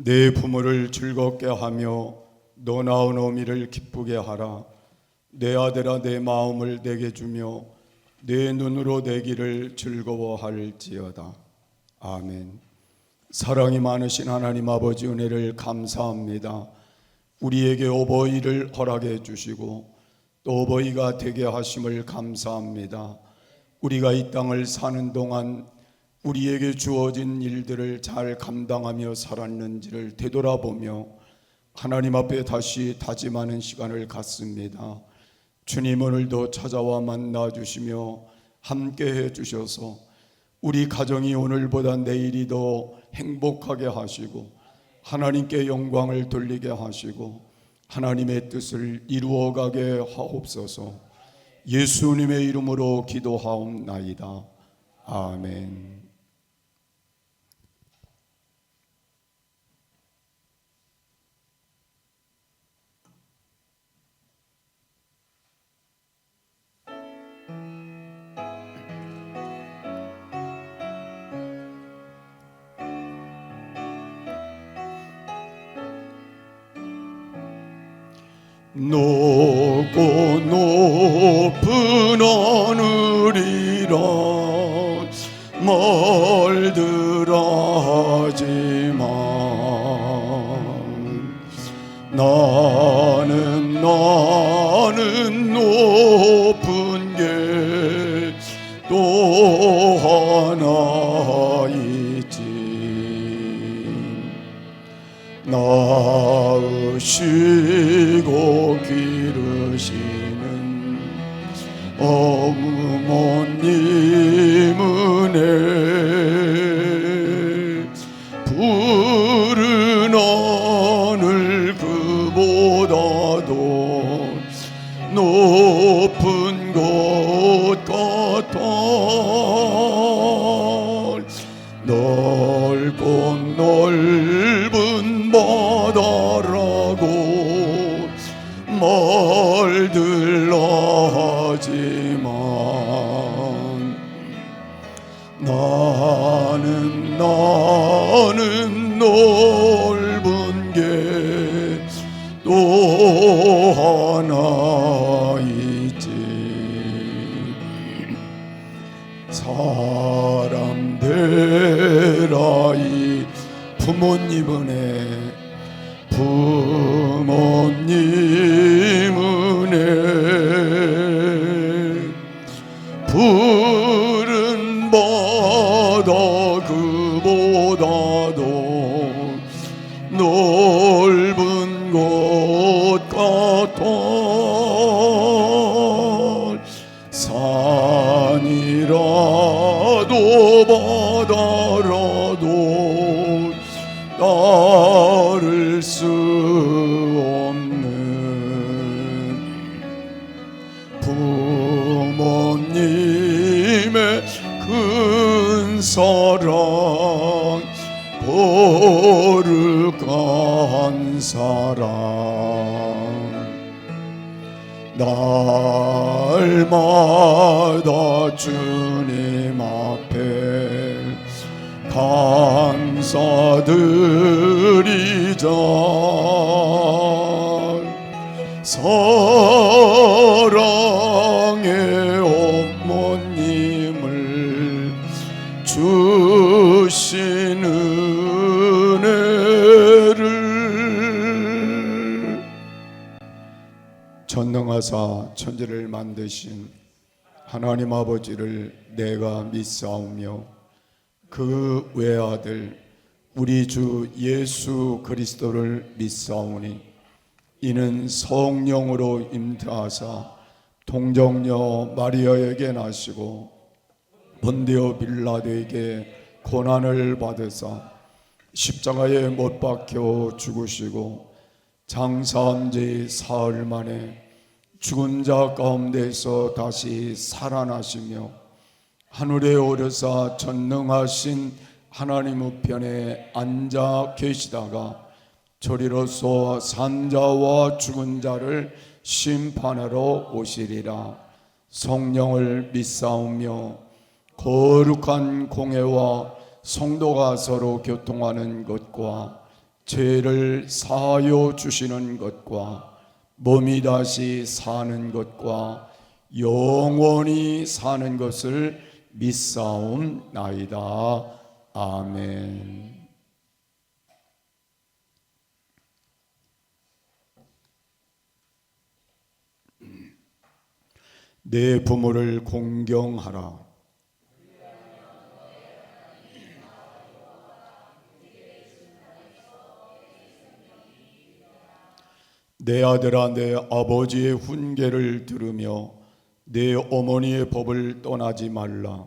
내 부모를 즐겁게 하며 너 낳은 어미를 기쁘게 하라. 내 아들아 내 마음을 내게 주며 내 눈으로 내 길을 즐거워할지어다. 아멘. 사랑이 많으신 하나님 아버지 은혜를 감사합니다. 우리에게 어버이를 허락해 주시고 또 어버이가 되게 하심을 감사합니다. 우리가 이 땅을 사는 동안 우리에게 주어진 일들을 잘 감당하며 살았는지를 되돌아보며 하나님 앞에 다시 다짐하는 시간을 갖습니다. 주님 오늘도 찾아와 만나 주시며 함께 해 주셔서 우리 가정이 오늘보다 내일이 더 행복하게 하시고 하나님께 영광을 돌리게 하시고 하나님의 뜻을 이루어가게 하옵소서. 예수님의 이름으로 기도하옵나이다. 아멘. 높고 높은 하늘이라 말들하지만 나는 높은 게 또 하나 있지. 낳으시고 기르시는 어머님 은혜 푸른 하늘 그보다도 높은 곳 같아. 넓고 넓은 바다라고 말들 하지만 나는 넓은 게 또 하나 있지. 사람들아 이 부모님 은혜 푸른 바다 그보다도 넓은 곳 같아. 산이라도 바다라도 따를 수 없는 부모님의 큰 사랑 거룩한 사랑 날마다 주님 앞에 감사드리자. 사랑의 어머님을 주신 은혜를 전능하사 천지를 만드신 하나님 아버지를 내가 믿사오며 그 외아들 우리 주 예수 그리스도를 믿사오니 이는 성령으로 잉태하사 동정녀 마리아에게 나시고 본디오 빌라도에게 고난을 받으사 십자가에 못 박혀 죽으시고 장사한 지 사흘 만에 죽은 자 가운데서 다시 살아나시며 하늘에 오르사 전능하신 하나님 우편에 앉아 계시다가 저리로서 산자와 죽은 자를 심판하러 오시리라. 성령을 믿사오며 거룩한 공회와 성도가 서로 교통하는 것과 죄를 사하여 주시는 것과 몸이 다시 사는 것과 영원히 사는 것을 믿사옵나이다. 아멘. 내 부모를 공경하라. 내 아들아, 내 아버지의 훈계를 들으며 내 어머니의 법을 떠나지 말라.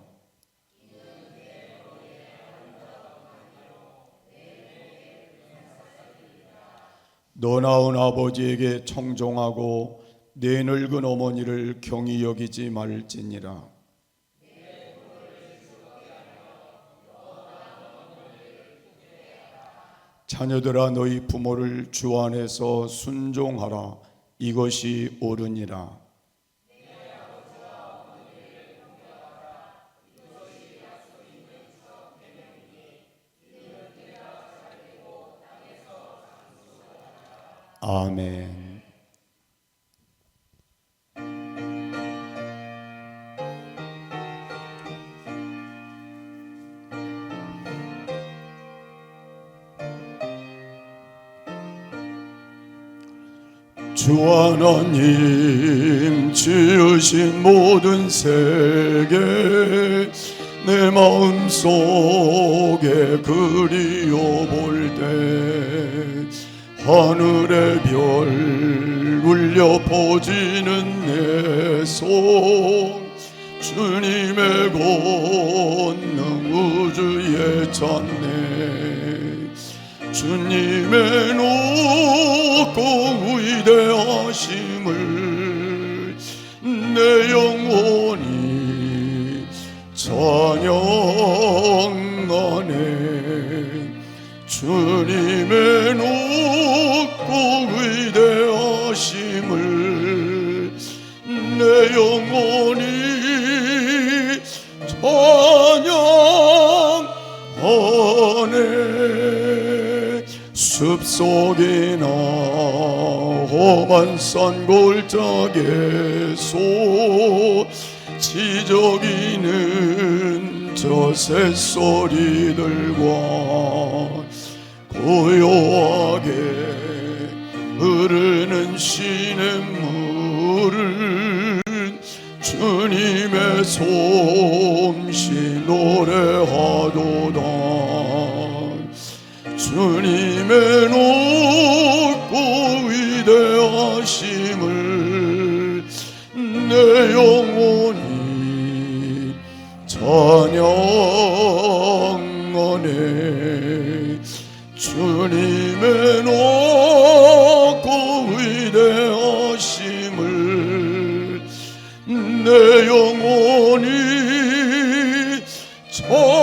너 낳은 아버지에게 청종하고 내 늙은 어머니를 경히 여기지 말지니라. 자녀들아, 너희 부모를 주 안에서 순종하라. 이것이 옳으니라. 아멘. 주 하나님 지으신 모든 세계 내 마음속에 그리워볼 때 하늘의 별 울려 퍼지는 내 손 주님의 권능 우주에 찾네. 주님의 높고 위대하심을 내 영혼이 찬양하네. 주님의 높고 위대하심을 내 영혼이 찬양하네. 숲속이나 험한 산 골짜기에서 지저귀는 저 새소리들과 고요하게 흐르는 시냇물을 주님의 솜씨 노래하도다. 주님의 높고 위대하심을 내 영혼이 찬양하네. 주님의 높고 위대하심을 내 영혼이 찬양하네.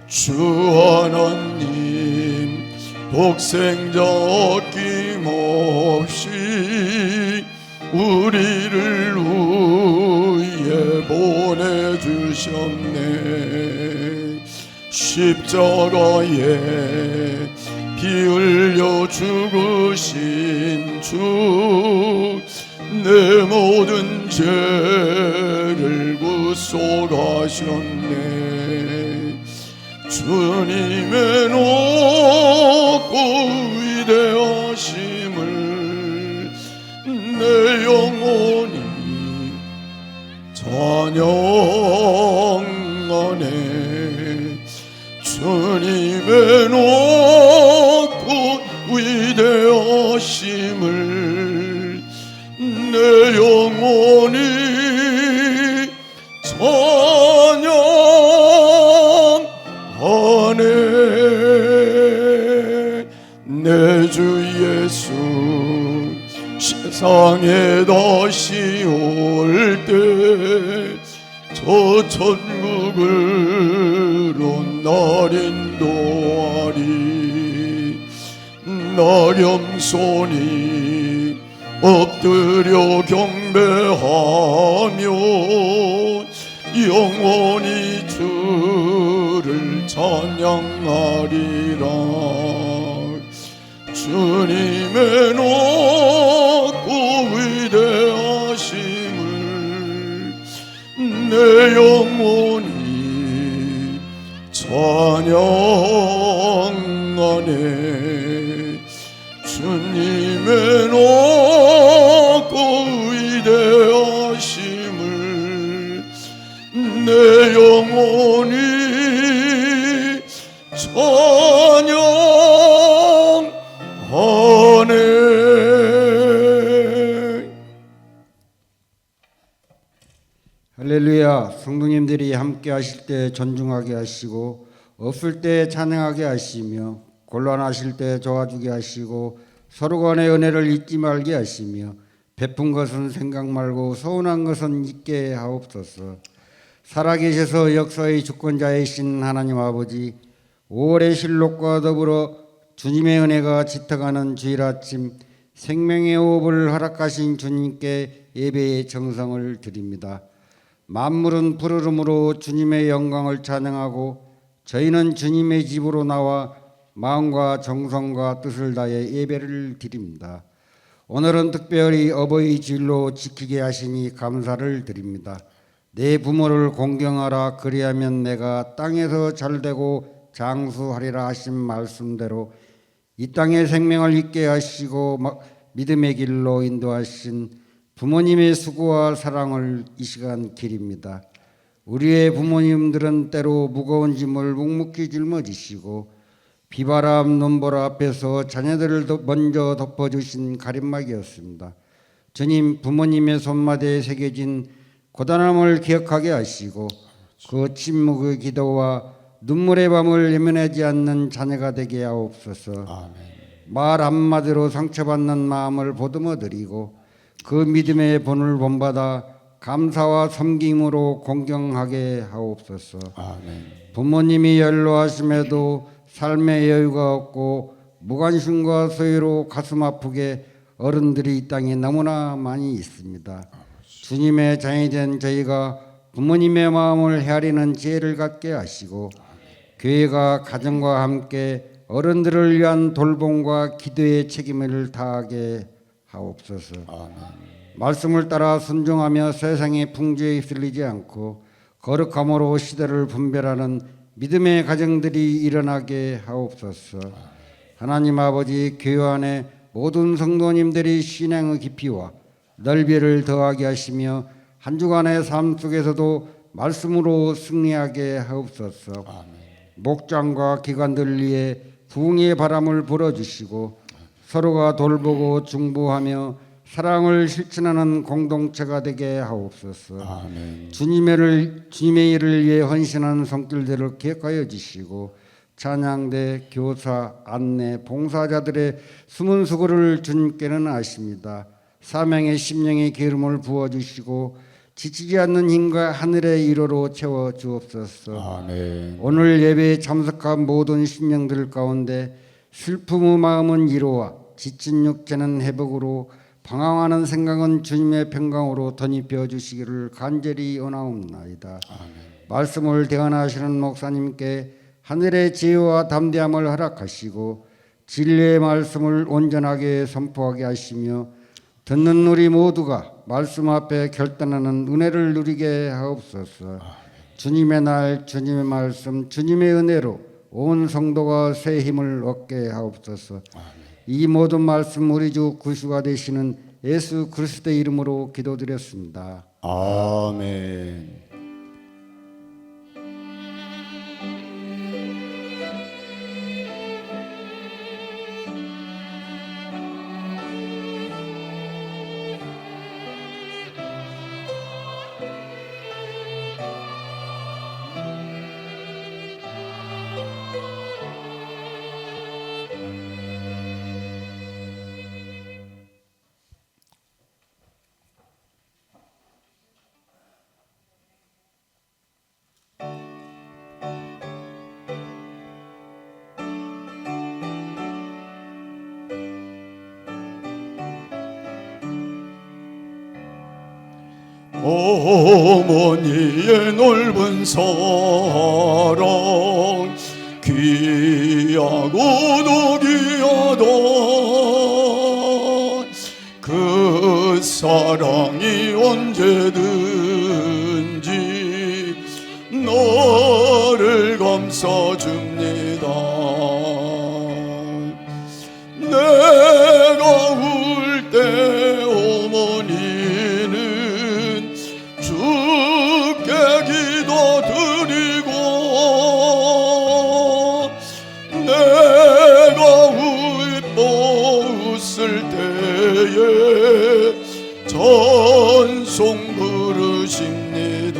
주 하나님 독생자 아낌없이 우리를 위해 보내주셨네. 십자가에 피 흘려 죽으신 주 내 모든 죄를 구속하셨네. 주님의 높고 위대하심을 내 영혼이 찬양하네. 주님의 높고 위대하심을 내 영혼이 찬양하네. 내 주 예수 세상에 다시 올 때 저 천국으로 날 인도하리. 나 겸손히 엎드려 경배하며 영원히 주 찬양하리라. 주님의 높고 위대하심을 내 영혼이 찬양하네. 주님의 높고 위대하심을 내 영혼이 찬양하네. 할렐루야. 성도님들이 함께 하실 때 존중하게 하시고 없을 때 찬양하게 하시며 곤란하실 때 도와주게 하시고 서로 간의 은혜를 잊지 말게 하시며 베푼 것은 생각 말고 서운한 것은 잊게 하옵소서. 살아계셔서 역사의 주권자이신 하나님 아버지, 5월의 실록과 더불어 주님의 은혜가 짙어가는 주일 아침 생명의 호흡을 허락하신 주님께 예배의 정성을 드립니다. 만물은 부르름으로 주님의 영광을 찬양하고 저희는 주님의 집으로 나와 마음과 정성과 뜻을 다해 예배를 드립니다. 오늘은 특별히 어버이 주일로 지키게 하시니 감사를 드립니다. 내 부모를 공경하라, 그리하면 내가 땅에서 잘되고 장수하리라 하신 말씀대로 이 땅의 생명을 잊게 하시고 믿음의 길로 인도하신 부모님의 수고와 사랑을 이 시간 기립니다. 우리의 부모님들은 때로 무거운 짐을 묵묵히 짊어지시고 비바람 눈보라 앞에서 자녀들을 먼저 덮어주신 가림막이었습니다. 주님, 부모님의 손마디에 새겨진 고단함을 기억하게 하시고 그 침묵의 기도와 눈물의 밤을 예면하지 않는 자녀가 되게 하옵소서. 아멘. 말 한마디로 상처받는 마음을 보듬어드리고 그 믿음의 본을 본받아 감사와 섬김으로 공경하게 하옵소서. 아멘. 부모님이 연로하심에도 삶의 여유가 없고 무관심과 소유로 가슴 아프게 어른들이 이 땅에 너무나 많이 있습니다. 주님의 자녀이 된 저희가 부모님의 마음을 헤아리는 지혜를 갖게 하시고 교회가 가정과 함께 어른들을 위한 돌봄과 기도의 책임을 다하게 하옵소서. 아멘. 말씀을 따라 순종하며 세상의 풍조에 휩쓸리지 않고 거룩함으로 시대를 분별하는 믿음의 가정들이 일어나게 하옵소서. 하나님 아버지, 교회 안에 모든 성도님들이 신앙의 깊이와 넓이를 더하게 하시며 한 주간의 삶 속에서도 말씀으로 승리하게 하옵소서. 아멘. 목장과 기관들 위해 부흥의 바람을 불어주시고 서로가 돌보고 중보하며 사랑을 실천하는 공동체가 되게 하옵소서. 아멘. 주님의 일을 위해 헌신하는 손길들을 기억하여 주시고 찬양대, 교사, 안내, 봉사자들의 숨은 수고를 주님께는 아십니다. 사명의 심령의 기름을 부어주시고 지치지 않는 힘과 하늘의 위로로 채워 주옵소서. 아멘. 오늘 예배에 참석한 모든 신령들 가운데 슬픔의 마음은 위로와 지친 육체는 회복으로 방황하는 생각은 주님의 평강으로 덧입혀 주시기를 간절히 원하옵나이다. 아멘. 말씀을 대언하시는 목사님께 하늘의 지혜와 담대함을 허락하시고 진리의 말씀을 온전하게 선포하게 하시며 듣는 우리 모두가 말씀 앞에 결단하는 은혜를 누리게 하옵소서. 주님의 날, 주님의 말씀, 주님의 은혜로 온 성도가 새 힘을 얻게 하옵소서. 이 모든 말씀 우리 주 구주가 되시는 예수 그리스도의 이름으로 기도드렸습니다. 아멘. 어머니의 넓은 사랑 귀하고도 귀하던 그 사랑이 언제든지 너를 감싸줍니다. 내가 울 때 어머니는 주께 기도드리고 내가 울보 웃을 때에 전송 부르십니다.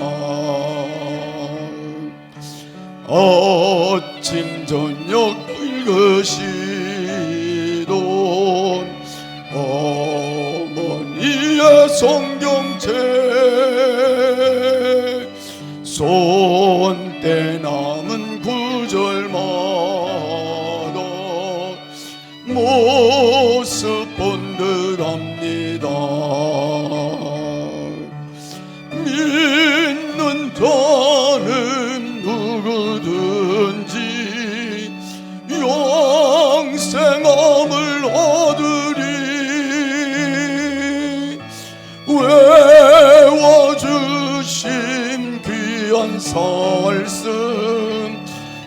아침 저녁 읽으시던 어머니의 성경책 손때 남은 구절마다 모습 본듯합니다. 믿는 자는 누구든지 영생함을 얻으리. 외워주신 귀한 말씀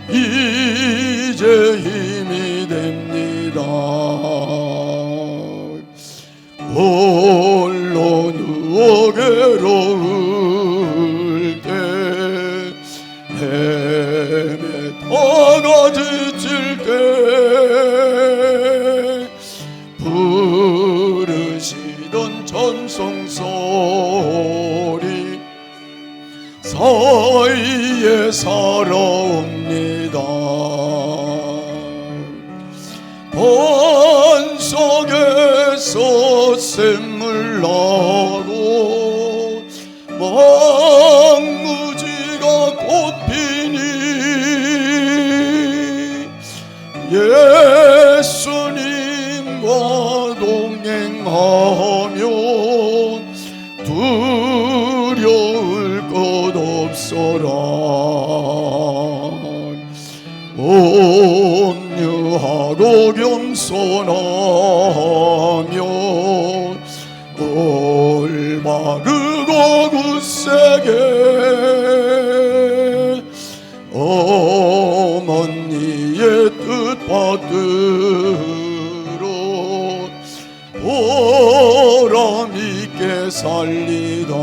이제 힘이 됩니다. 홀로 누워 괴로울 때 헤매다가 지칠 때 부르시던 천성소리 사이에 살아옵니다. 반석에서 샘물 나고 망무지가 꽃 피니 예수님과 동행하면 두려울 것 없어라. 온유하고 겸손하며 올바르고 굳세게 어머니의 뜻 받들어 보람 있게 살리다.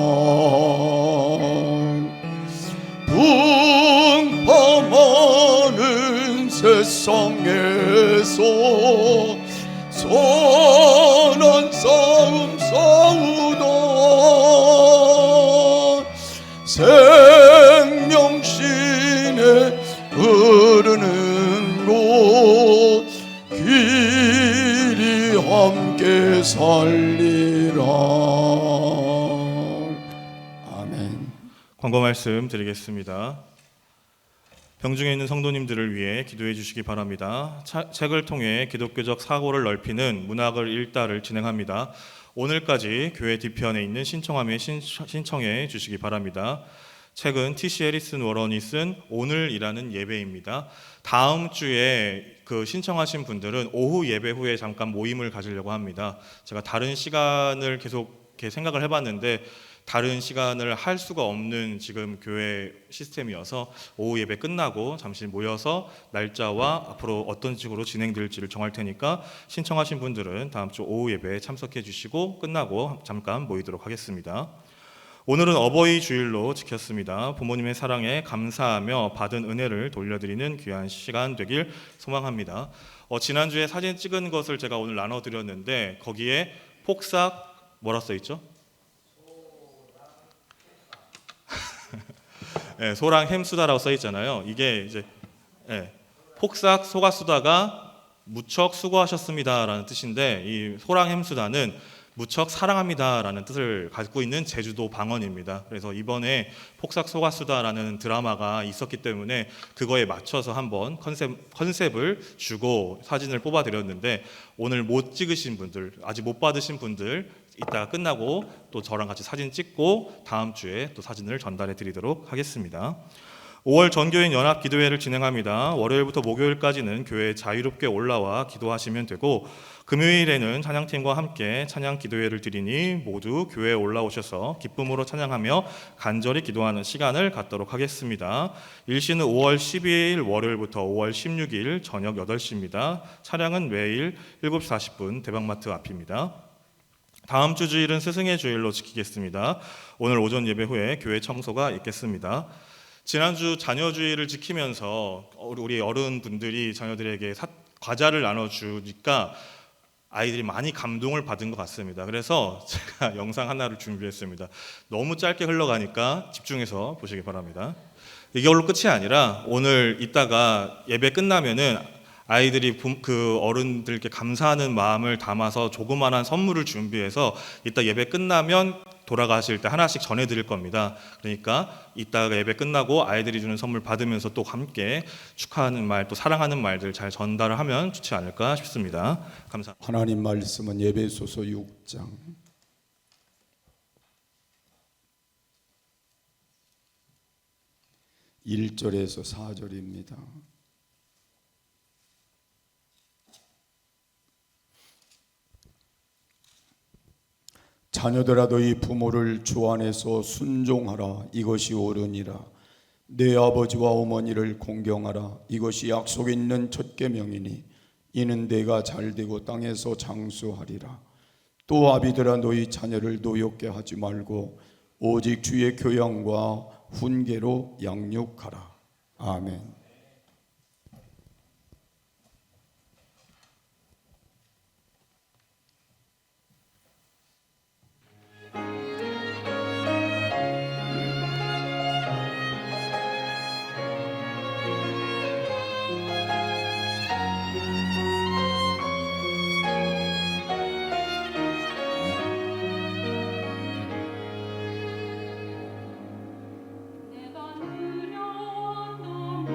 풍파많은 세상에서 선한 싸움 싸우다 생명신에 흐르는 곳 길이 함께 살리라. 아멘. 광고 말씀 드리겠습니다. 병중에 있는 성도님들을 위해 기도해 주시기 바랍니다. 책을 통해 기독교적 사고를 넓히는 문학을 읽다를 진행합니다. 오늘까지 교회 뒤편에 있는 신청함에 신청해 주시기 바랍니다. 책은 T.C. 해리슨 워런이 쓴 오늘이라는 예배입니다. 다음 주에 그 신청하신 분들은 오후 예배 후에 잠깐 모임을 가지려고 합니다. 제가 다른 시간을 계속 이렇게 생각을 해봤는데 다른 시간을 할 수가 없는 지금 교회 시스템이어서 오후 예배 끝나고 잠시 모여서 날짜와 앞으로 어떤 식으로 진행될지를 정할 테니까 신청하신 분들은 다음 주 오후 예배에 참석해 주시고 끝나고 잠깐 모이도록 하겠습니다. 오늘은 어버이 주일로 지켰습니다. 부모님의 사랑에 감사하며 받은 은혜를 돌려드리는 귀한 시간 되길 소망합니다. 지난주에 사진 찍은 것을 제가 오늘 나눠드렸는데 거기에 폭삭 뭐라 써있죠? 네, 소랑 햄수다라고 써있잖아요. 이게 이제 폭삭 소가수다가 무척 수고하셨습니다라는 뜻인데 이 소랑 햄수다는 무척 사랑합니다라는 뜻을 갖고 있는 제주도 방언입니다. 그래서 이번에 폭삭 소가수다라는 드라마가 있었기 때문에 그거에 맞춰서 한번 컨셉을 주고 사진을 뽑아드렸는데 오늘 못 찍으신 분들, 아직 못 받으신 분들 이따가 끝나고 또 저랑 같이 사진 찍고 다음 주에 또 사진을 전달해 드리도록 하겠습니다. 5월 전교인 연합 기도회를 진행합니다. 월요일부터 목요일까지는 교회에 자유롭게 올라와 기도하시면 되고, 금요일에는 찬양팀과 함께 찬양 기도회를 드리니 모두 교회에 올라오셔서 기쁨으로 찬양하며 간절히 기도하는 시간을 갖도록 하겠습니다. 일시는 5월 12일 월요일부터 5월 16일 저녁 8시입니다. 차량은 매일 7시 40분 대방마트 앞입니다. 다음 주 주일은 스승의 주일로 지키겠습니다. 오늘 오전 예배 후에 교회 청소가 있겠습니다. 지난주 자녀주의를 지키면서 우리 어른분들이 자녀들에게 과자를 나눠주니까 아이들이 많이 감동을 받은 것 같습니다. 그래서 제가 영상 하나를 준비했습니다. 너무 짧게 흘러가니까 집중해서 보시기 바랍니다. 이걸로 끝이 아니라 오늘 이따가 예배 끝나면은 아이들이 그 어른들께 감사하는 마음을 담아서 조그만한 선물을 준비해서 이따 예배 끝나면 돌아가실 때 하나씩 전해드릴 겁니다. 그러니까 이따가 예배 끝나고 아이들이 주는 선물 받으면서 또 함께 축하하는 말, 또 사랑하는 말들 잘 전달을 하면 좋지 않을까 싶습니다. 감사합니다. 하나님 말씀은 에베소서 6장 1절에서 4절입니다. 자녀들아 너희 부모를 주 안에서 순종하라. 이것이 옳으니라. 내 아버지와 어머니를 공경하라. 이것이 약속 있는 첫 계명이니 이는 내가 잘되고 땅에서 장수하리라. 또 아비들아 너희 자녀를 노엽게 하지 말고 오직 주의 교양과 훈계로 양육하라. 아멘. 내가 느렸던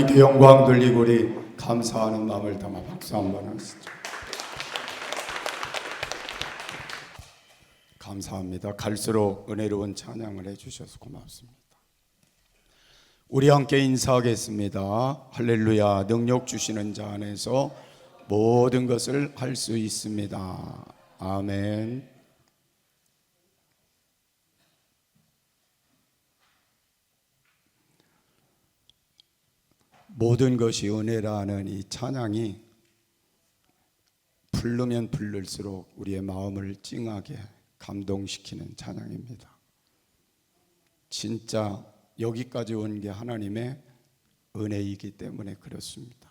하나님께 영광 돌리고 우리 감사하는 마음을 담아 박수 한번 하시죠. 감사합니다. 갈수록 은혜로운 찬양을 해주셔서 고맙습니다. 우리 함께 인사하겠습니다. 할렐루야. 능력 주시는 자 안에서 모든 것을 할 수 있습니다. 아멘. 모든 것이 은혜라는 이 찬양이 부르면 부를수록 우리의 마음을 찡하게 감동시키는 찬양입니다. 진짜 여기까지 온 게 하나님의 은혜이기 때문에 그렇습니다.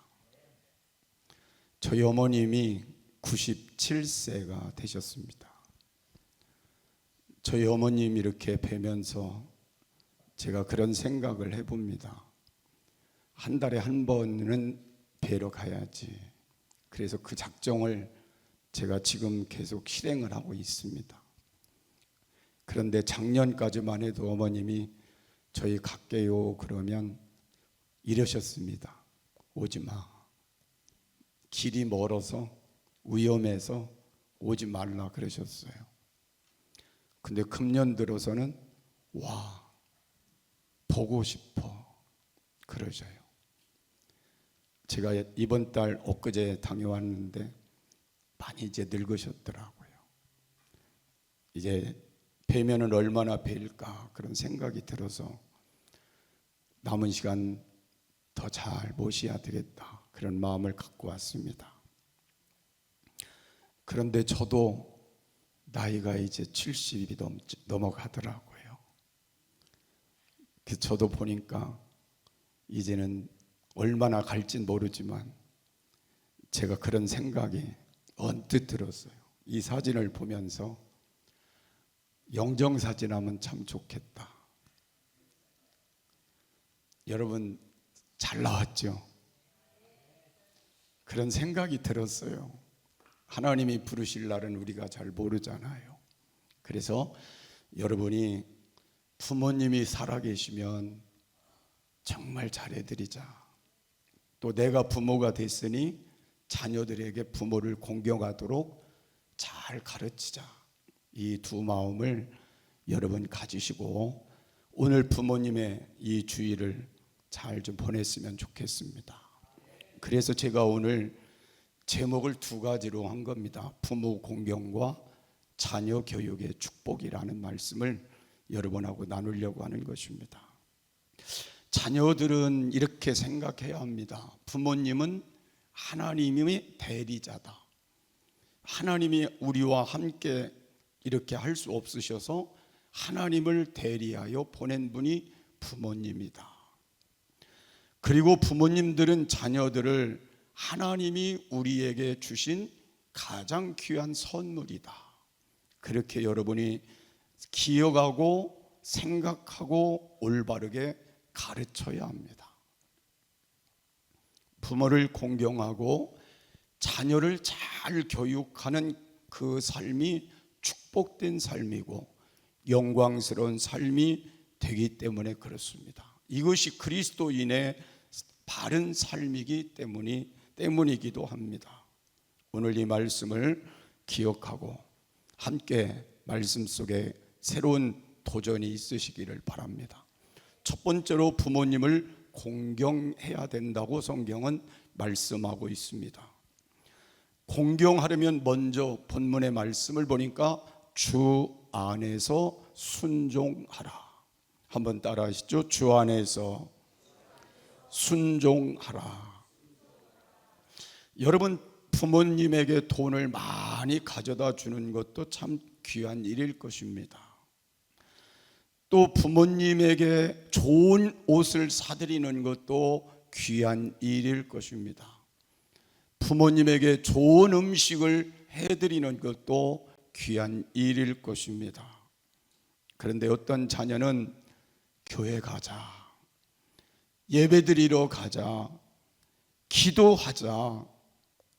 저희 어머님이 97세가 되셨습니다. 저희 어머님 이렇게 뵈면서 제가 그런 생각을 해봅니다. 한 달에 한 번은 뵈러 가야지. 그래서 그 작정을 제가 지금 계속 실행을 하고 있습니다. 그런데 작년까지만 해도 어머님이 저희 갈게요 그러면 이러셨습니다. 오지 마. 길이 멀어서 위험해서 오지 말라 그러셨어요. 근데 금년 들어서는 와, 보고 싶어 그러셔요. 제가 이번 달 엊그제 다녀왔는데 많이 이제 늙으셨더라고요. 이제 뵈면은 얼마나 뵐까 그런 생각이 들어서 남은 시간 더 잘 모셔야 되겠다 그런 마음을 갖고 왔습니다. 그런데 저도 나이가 이제 70이 넘어가더라고요. 그래서 저도 보니까 이제는 얼마나 갈진 모르지만 제가 그런 생각이 언뜻 들었어요. 이 사진을 보면서 영정사진 하면 참 좋겠다. 여러분 잘 나왔죠? 그런 생각이 들었어요. 하나님이 부르실 날은 우리가 잘 모르잖아요. 그래서 여러분이 부모님이 살아계시면 정말 잘해드리자. 또 내가 부모가 됐으니 자녀들에게 부모를 공경하도록 잘 가르치자. 이 두 마음을 여러분 가지시고 오늘 부모님의 이 주일을 잘 좀 보냈으면 좋겠습니다. 그래서 제가 오늘 제목을 두 가지로 한 겁니다. 부모 공경과 자녀 교육의 축복이라는 말씀을 여러분하고 나누려고 하는 것입니다. 자녀들은 이렇게 생각해야 합니다. 부모님은 하나님의 대리자다. 하나님이 우리와 함께 이렇게 할 수 없으셔서 하나님을 대리하여 보낸 분이 부모님이다. 그리고 부모님들은 자녀들을 하나님이 우리에게 주신 가장 귀한 선물이다. 그렇게 여러분이 기억하고 생각하고 올바르게 가르쳐야 합니다. 부모를 공경하고 자녀를 잘 교육하는 그 삶이 축복된 삶이고 영광스러운 삶이 되기 때문에 그렇습니다. 이것이 그리스도인의 바른 삶이기 때문이기도 합니다. 오늘 이 말씀을 기억하고 함께 말씀 속에 새로운 도전이 있으시기를 바랍니다. 첫 번째로 부모님을 공경해야 된다고 성경은 말씀하고 있습니다. 공경하려면 먼저 본문의 말씀을 보니까 주 안에서 순종하라. 한번 따라 하시죠. 주 안에서 순종하라. 여러분 부모님에게 돈을 많이 가져다 주는 것도 참 귀한 일일 것입니다. 또 부모님에게 좋은 옷을 사드리는 것도 귀한 일일 것입니다. 부모님에게 좋은 음식을 해드리는 것도 귀한 일일 것입니다. 그런데 어떤 자녀는 교회 가자, 예배드리러 가자, 기도하자,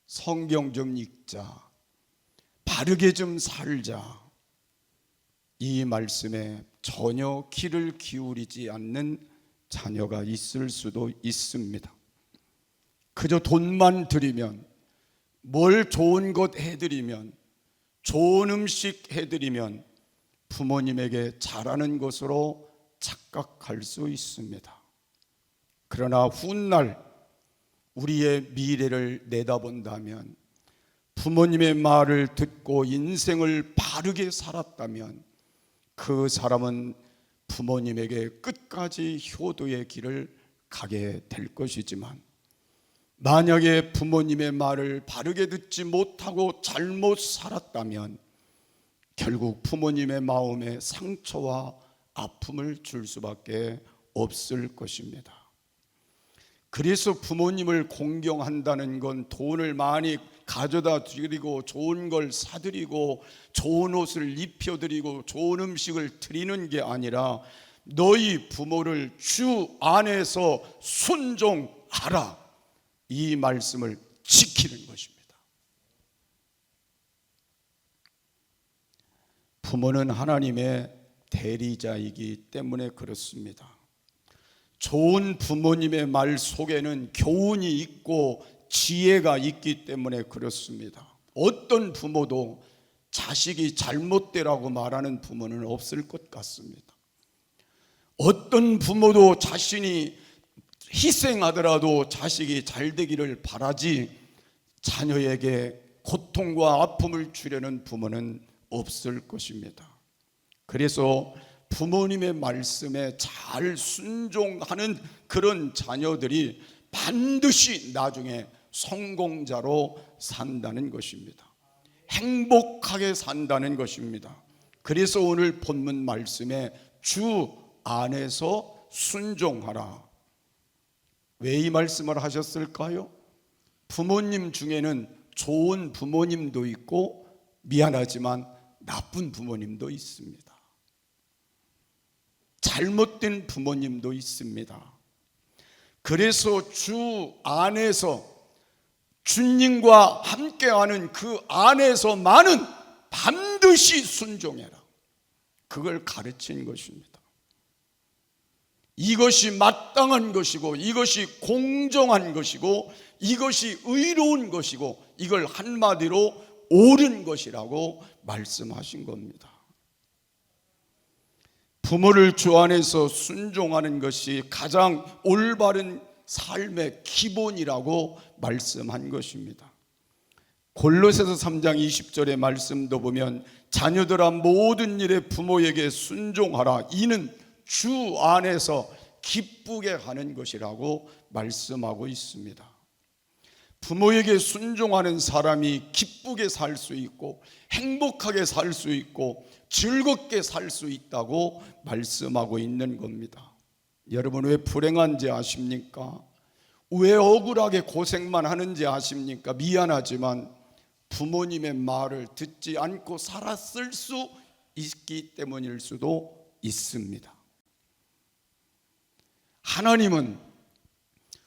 성경 좀 읽자, 바르게 좀 살자, 이 말씀에 전혀 귀를 기울이지 않는 자녀가 있을 수도 있습니다. 그저 돈만 드리면, 뭘 좋은 것 해드리면, 좋은 음식 해드리면 부모님에게 잘하는 것으로 착각할 수 있습니다. 그러나 훗날 우리의 미래를 내다본다면, 부모님의 말을 듣고 인생을 바르게 살았다면 그 사람은 부모님에게 끝까지 효도의 길을 가게 될 것이지만, 만약에 부모님의 말을 바르게 듣지 못하고 잘못 살았다면 결국 부모님의 마음에 상처와 아픔을 줄 수밖에 없을 것입니다. 그래서 부모님을 공경한다는 건 돈을 많이 가져다 드리고 좋은 걸 사드리고 좋은 옷을 입혀드리고 좋은 음식을 드리는 게 아니라 너희 부모를 주 안에서 순종하라, 이 말씀을 지키는 것입니다. 부모는 하나님의 대리자이기 때문에 그렇습니다. 좋은 부모님의 말 속에는 교훈이 있고 지혜가 있기 때문에 그렇습니다. 어떤 부모도 자식이 잘못되라고 말하는 부모는 없을 것 같습니다. 어떤 부모도 자신이 희생하더라도 자식이 잘 되기를 바라지 자녀에게 고통과 아픔을 주려는 부모는 없을 것입니다. 그래서 부모님의 말씀에 잘 순종하는 그런 자녀들이 반드시 나중에 성공자로 산다는 것입니다. 행복하게 산다는 것입니다. 그래서 오늘 본문 말씀에 주 안에서 순종하라. 왜 이 말씀을 하셨을까요? 부모님 중에는 좋은 부모님도 있고 미안하지만 나쁜 부모님도 있습니다. 잘못된 부모님도 있습니다. 그래서 주 안에서 주님과 함께하는 그 안에서만은 반드시 순종해라, 그걸 가르친 것입니다. 이것이 마땅한 것이고 이것이 공정한 것이고 이것이 의로운 것이고 이걸 한마디로 옳은 것이라고 말씀하신 겁니다. 부모를 주 안에서 순종하는 것이 가장 올바른 삶의 기본이라고 말씀한 것입니다. 골로새서 3장 20절의 말씀도 보면 자녀들아 모든 일에 부모에게 순종하라, 이는 주 안에서 기쁘게 하는 것이라고 말씀하고 있습니다. 부모에게 순종하는 사람이 기쁘게 살 수 있고 행복하게 살 수 있고 즐겁게 살 수 있다고 말씀하고 있는 겁니다. 여러분, 왜 불행한지 아십니까? 왜 억울하게 고생만 하는지 아십니까? 미안하지만 부모님의 말을 듣지 않고 살았을 수 있기 때문일 수도 있습니다. 하나님은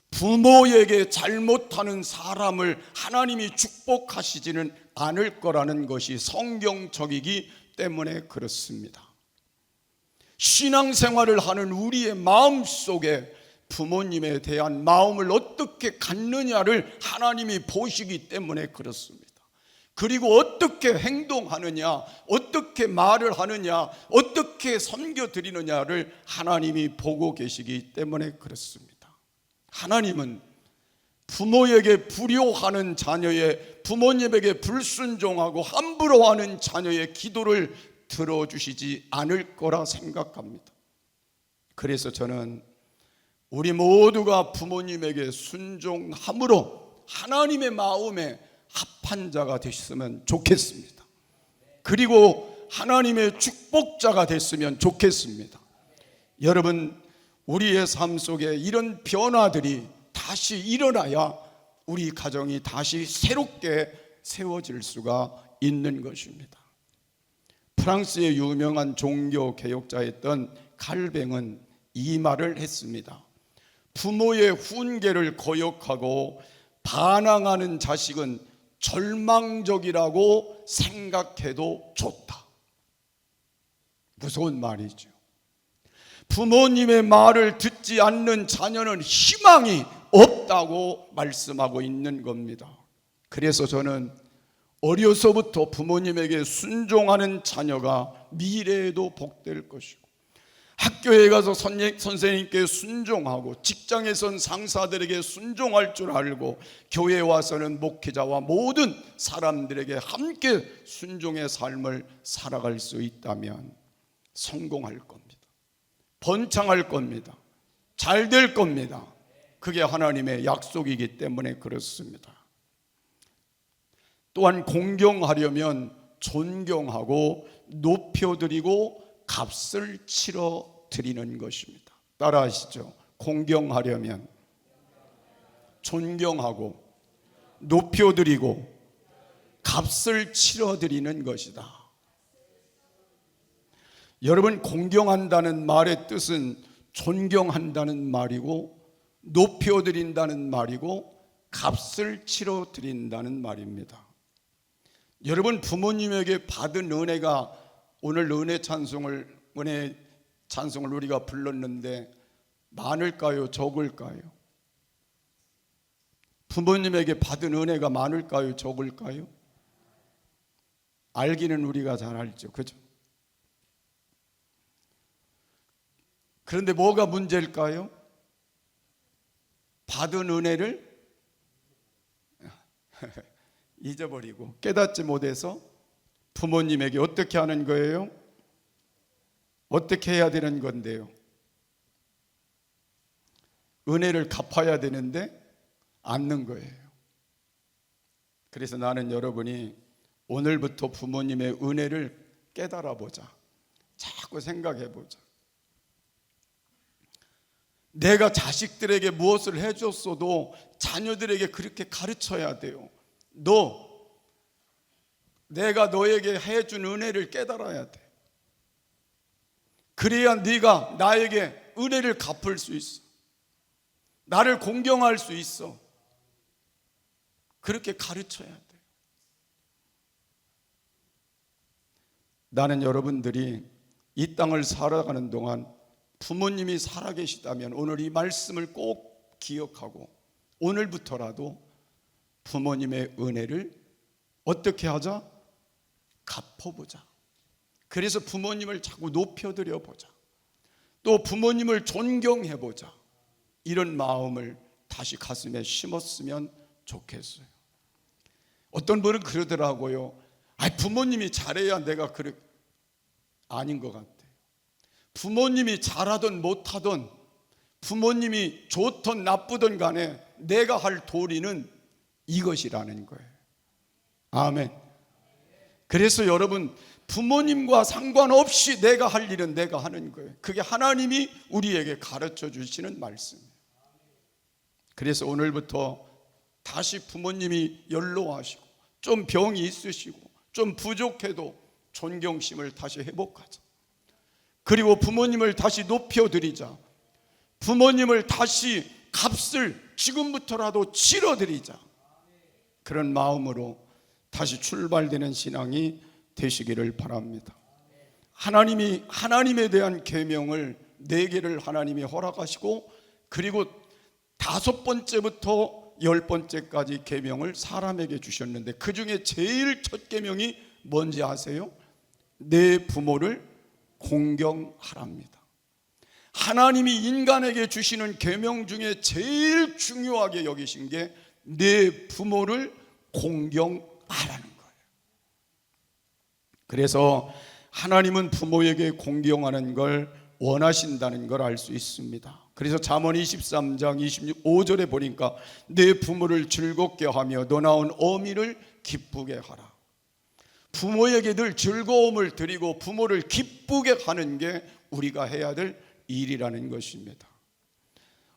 부모에게 잘못하는 사람을 하나님이 축복하시지는 않을 거라는 것이 성경적이기 때문에 그렇습니다. 신앙생활을 하는 우리의 마음 속에 부모님에 대한 마음을 어떻게 갖느냐를 하나님이 보시기 때문에 그렇습니다. 그리고 어떻게 행동하느냐, 어떻게 말을 하느냐, 어떻게 섬겨드리느냐를 하나님이 보고 계시기 때문에 그렇습니다. 하나님은 부모에게 불효하는 자녀의, 부모님에게 불순종하고 함부로 하는 자녀의 기도를 들어주시지 않을 거라 생각합니다. 그래서 저는 우리 모두가 부모님에게 순종함으로 하나님의 마음에 합한 자가 되셨으면 좋겠습니다. 그리고 하나님의 축복자가 됐으면 좋겠습니다. 여러분, 우리의 삶 속에 이런 변화들이 다시 일어나야 우리 가정이 다시 새롭게 세워질 수가 있는 것입니다. 프랑스의 유명한 종교 개혁자였던 칼뱅은 이 말을 했습니다. 부모의 훈계를 거역하고 반항하는 자식은 절망적이라고 생각해도 좋다. 무서운 말이죠. 부모님의 말을 듣지 않는 자녀는 희망이 없다고 말씀하고 있는 겁니다. 그래서 저는 어려서부터 부모님에게 순종하는 자녀가 미래에도 복될 것이고, 학교에 가서 선생님께 순종하고, 직장에선 상사들에게 순종할 줄 알고, 교회에 와서는 목회자와 모든 사람들에게 함께 순종의 삶을 살아갈 수 있다면 성공할 겁니다. 번창할 겁니다. 잘 될 겁니다. 그게 하나님의 약속이기 때문에 그렇습니다. 또한 공경하려면 존경하고 높여드리고 값을 치러 드리는 것입니다. 따라하시죠. 공경하려면 존경하고 높여드리고 값을 치러 드리는 것이다. 여러분, 공경한다는 말의 뜻은 존경한다는 말이고, 높여드린다는 말이고, 값을 치러 드린다는 말입니다. 여러분, 부모님에게 받은 은혜가, 오늘 은혜 찬송을 우리가 불렀는데 많을까요? 적을까요? 부모님에게 받은 은혜가 많을까요? 적을까요? 알기는 우리가 잘 알죠. 그죠? 그런데 뭐가 문제일까요? 받은 은혜를 잊어버리고 깨닫지 못해서 부모님에게 어떻게 하는 거예요? 어떻게 해야 되는 건데요? 은혜를 갚아야 되는데 않는 거예요. 그래서 나는 여러분이 오늘부터 부모님의 은혜를 깨달아 보자. 자꾸 생각해 보자. 내가 자식들에게 무엇을 해줬어도 자녀들에게 그렇게 가르쳐야 돼요. 내가 너에게 해준 은혜를 깨달아야 돼. 그래야 네가 나에게 은혜를 갚을 수 있어. 나를 공경할 수 있어. 그렇게 가르쳐야 돼. 나는 여러분들이 이 땅을 살아가는 동안 부모님이 살아계시다면 오늘 이 말씀을 꼭 기억하고 오늘부터라도 부모님의 은혜를 어떻게 하자? 갚아보자. 그래서 부모님을 자꾸 높여드려보자. 또 부모님을 존경해보자. 이런 마음을 다시 가슴에 심었으면 좋겠어요. 어떤 분은 그러더라고요. 부모님이 잘해야 내가 아닌 것 같아요. 부모님이 잘하든 못하든, 부모님이 좋든 나쁘든 간에 내가 할 도리는 이것이라는 거예요. 아멘. 그래서 여러분, 부모님과 상관없이 내가 할 일은 내가 하는 거예요. 그게 하나님이 우리에게 가르쳐 주시는 말씀이에요. 그래서 오늘부터 다시 부모님이 연로하시고 좀 병이 있으시고 좀 부족해도 존경심을 다시 회복하자. 그리고 부모님을 다시 높여드리자. 부모님을 다시 값을 지금부터라도 치러드리자. 그런 마음으로 다시 출발되는 신앙이 되시기를 바랍니다. 하나님에 대한 계명을 4개를 하나님이 허락하시고, 그리고 5번째부터 10번째까지 계명을 사람에게 주셨는데, 그 중에 제일 첫 계명이 뭔지 아세요? 내 부모를 공경하랍니다. 하나님이 인간에게 주시는 계명 중에 제일 중요하게 여기신 게 내 부모를 공경하라는 거예요. 그래서 하나님은 부모에게 공경하는 걸 원하신다는 걸 알 수 있습니다. 그래서 잠언 23장 25절에 보니까 내 부모를 즐겁게 하며 너 낳은 어미를 기쁘게 하라. 부모에게 늘 즐거움을 드리고 부모를 기쁘게 하는 게 우리가 해야 될 일이라는 것입니다.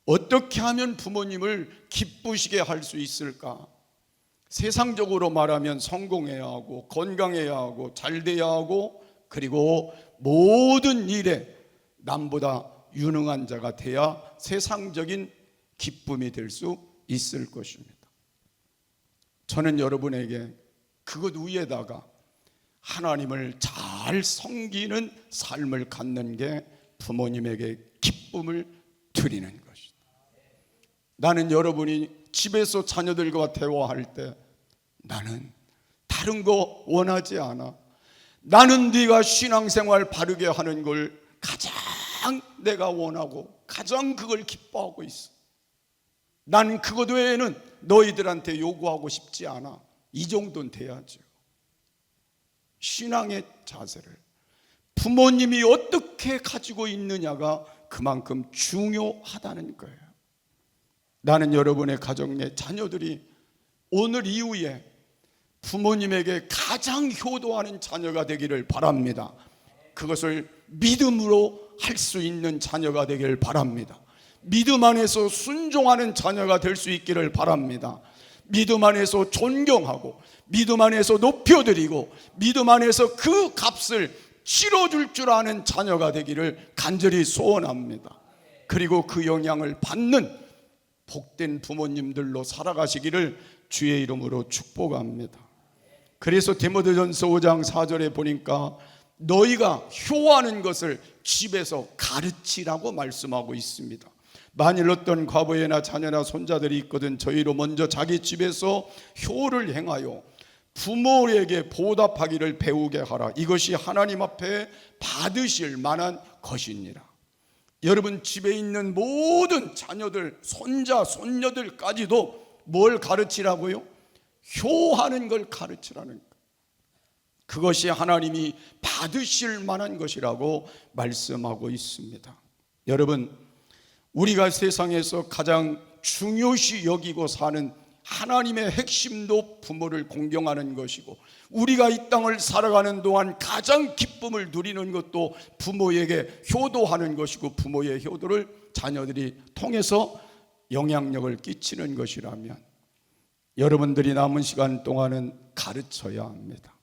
어떻게 하면 부모님을 기쁘시게 할 수 있을까? 세상적으로 말하면 성공해야 하고 건강해야 하고 잘 돼야 하고, 그리고 모든 일에 남보다 유능한 자가 돼야 세상적인 기쁨이 될 수 있을 것입니다. 저는 여러분에게 그것 위에다가 하나님을 잘 섬기는 삶을 갖는 게 부모님에게 기쁨을 드리는 것이다. 나는 여러분이 집에서 자녀들과 대화할 때 나는 다른 거 원하지 않아. 나는 네가 신앙생활 바르게 하는 걸 가장 내가 원하고 가장 그걸 기뻐하고 있어. 난 그것 외에는 너희들한테 요구하고 싶지 않아. 이 정도는 돼야죠. 신앙의 자세를 부모님이 어떻게 가지고 있느냐가 그만큼 중요하다는 거예요. 나는 여러분의 가정 내 자녀들이 오늘 이후에 부모님에게 가장 효도하는 자녀가 되기를 바랍니다. 그것을 믿음으로 할 수 있는 자녀가 되기를 바랍니다. 믿음 안에서 순종하는 자녀가 될 수 있기를 바랍니다. 믿음 안에서 존경하고 믿음 안에서 높여드리고 믿음 안에서 그 값을 치러줄 줄 아는 자녀가 되기를 간절히 소원합니다. 그리고 그 영향을 받는 복된 부모님들로 살아가시기를 주의 이름으로 축복합니다. 그래서 디모데전서 5장 4절에 보니까 너희가 효하는 것을 집에서 가르치라고 말씀하고 있습니다. 만일 어떤 과부애나 자녀나 손자들이 있거든 저희로 먼저 자기 집에서 효를 행하여 부모에게 보답하기를 배우게 하라. 이것이 하나님 앞에 받으실 만한 것이니라. 여러분 집에 있는 모든 자녀들, 손자, 손녀들까지도 뭘 가르치라고요? 효하는 걸 가르치라는 것. 그것이 하나님이 받으실 만한 것이라고 말씀하고 있습니다. 여러분, 우리가 세상에서 가장 중요시 여기고 사는 하나님의 핵심도 부모를 공경하는 것이고, 우리가 이 땅을 살아가는 동안 가장 기쁨을 누리는 것도 부모에게 효도하는 것이고, 부모의 효도를 자녀들이 통해서 영향력을 끼치는 것이라면 여러분들이 남은 시간 동안은 가르쳐야 합니다.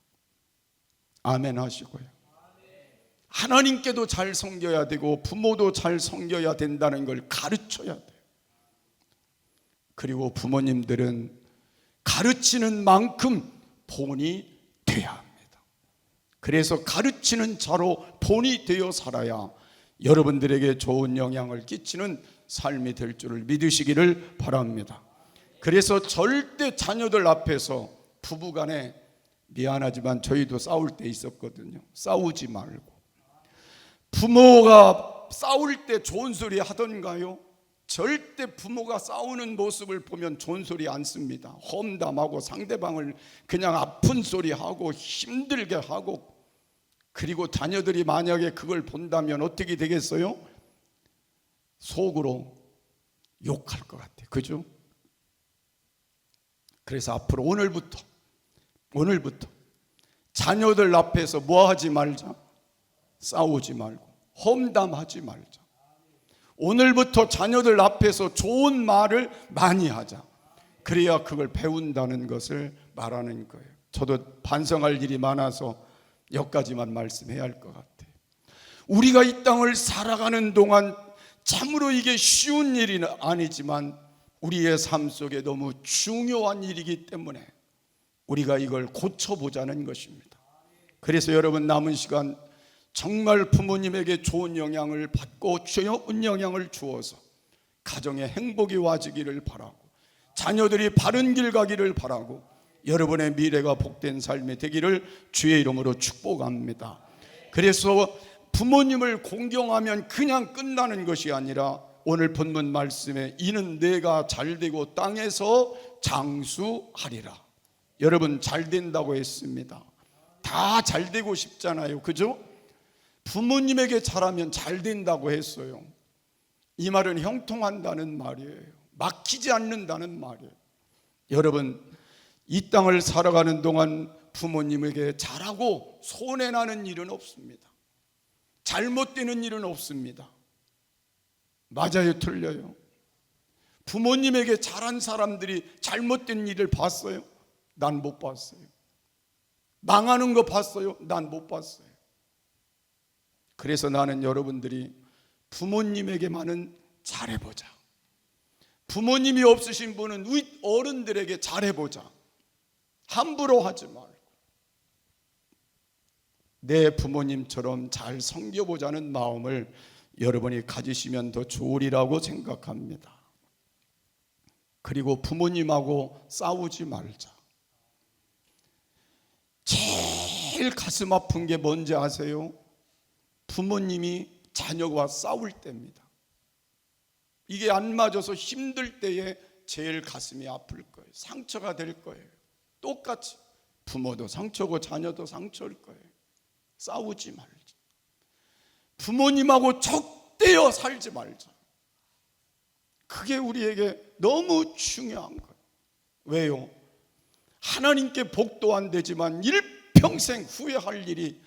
아멘 하시고요. 하나님께도 잘 섬겨야 되고 부모도 잘 섬겨야 된다는 걸 가르쳐야 돼요. 그리고 부모님들은 가르치는 만큼 본이 돼야 합니다. 그래서 가르치는 자로 본이 되어 살아야 여러분들에게 좋은 영향을 끼치는 삶이 될 줄을 믿으시기를 바랍니다. 그래서 절대 자녀들 앞에서 부부간에, 미안하지만 저희도 싸울 때 있었거든요. 싸우지 말고. 부모가 싸울 때 좋은 소리 하던가요? 절대 부모가 싸우는 모습을 보면 좋은 소리 안 씁니다. 험담하고 상대방을 그냥 아픈 소리 하고 힘들게 하고, 그리고 자녀들이 만약에 그걸 본다면 어떻게 되겠어요? 속으로 욕할 것 같아요. 그죠? 그래서 앞으로 오늘부터 자녀들 앞에서 뭐 하지 말자? 싸우지 말고 험담하지 말자. 오늘부터 자녀들 앞에서 좋은 말을 많이 하자. 그래야 그걸 배운다는 것을 말하는 거예요. 저도 반성할 일이 많아서 여기까지만 말씀해야 할 것 같아요. 우리가 이 땅을 살아가는 동안 참으로 이게 쉬운 일이 아니지만 우리의 삶 속에 너무 중요한 일이기 때문에 우리가 이걸 고쳐보자는 것입니다. 그래서 여러분 남은 시간 정말 부모님에게 좋은 영향을 받고 좋은 영향을 주어서 가정에 행복이 와지기를 바라고, 자녀들이 바른 길 가기를 바라고, 여러분의 미래가 복된 삶이 되기를 주의 이름으로 축복합니다. 그래서 부모님을 공경하면 그냥 끝나는 것이 아니라 오늘 본문 말씀에 이는 내가 잘되고 땅에서 장수하리라. 여러분 잘 된다고 했습니다. 다 잘 되고 싶잖아요. 그죠? 부모님에게 잘하면 잘 된다고 했어요. 이 말은 형통한다는 말이에요. 막히지 않는다는 말이에요. 여러분 이 땅을 살아가는 동안 부모님에게 잘하고 손해나는 일은 없습니다. 잘못되는 일은 없습니다. 맞아요, 틀려요? 부모님에게 잘한 사람들이 잘못된 일을 봤어요? 난 못 봤어요. 망하는 거 봤어요? 난 못 봤어요. 그래서 나는 여러분들이 부모님에게만은 잘해보자. 부모님이 없으신 분은 어른들에게 잘해보자. 함부로 하지 말고 내 부모님처럼 잘 섬겨보자는 마음을 여러분이 가지시면 더 좋으리라고 생각합니다. 그리고 부모님하고 싸우지 말자. 제일 가슴 아픈 게 뭔지 아세요? 부모님이 자녀와 싸울 때입니다. 이게 안 맞아서 힘들 때에 제일 가슴이 아플 거예요. 상처가 될 거예요. 똑같이 부모도 상처고 자녀도 상처일 거예요. 싸우지 말자. 부모님하고 적대어 살지 말자. 그게 우리에게 너무 중요한 거예요. 왜요? 하나님께 복도 안 되지만 일평생 후회할 일이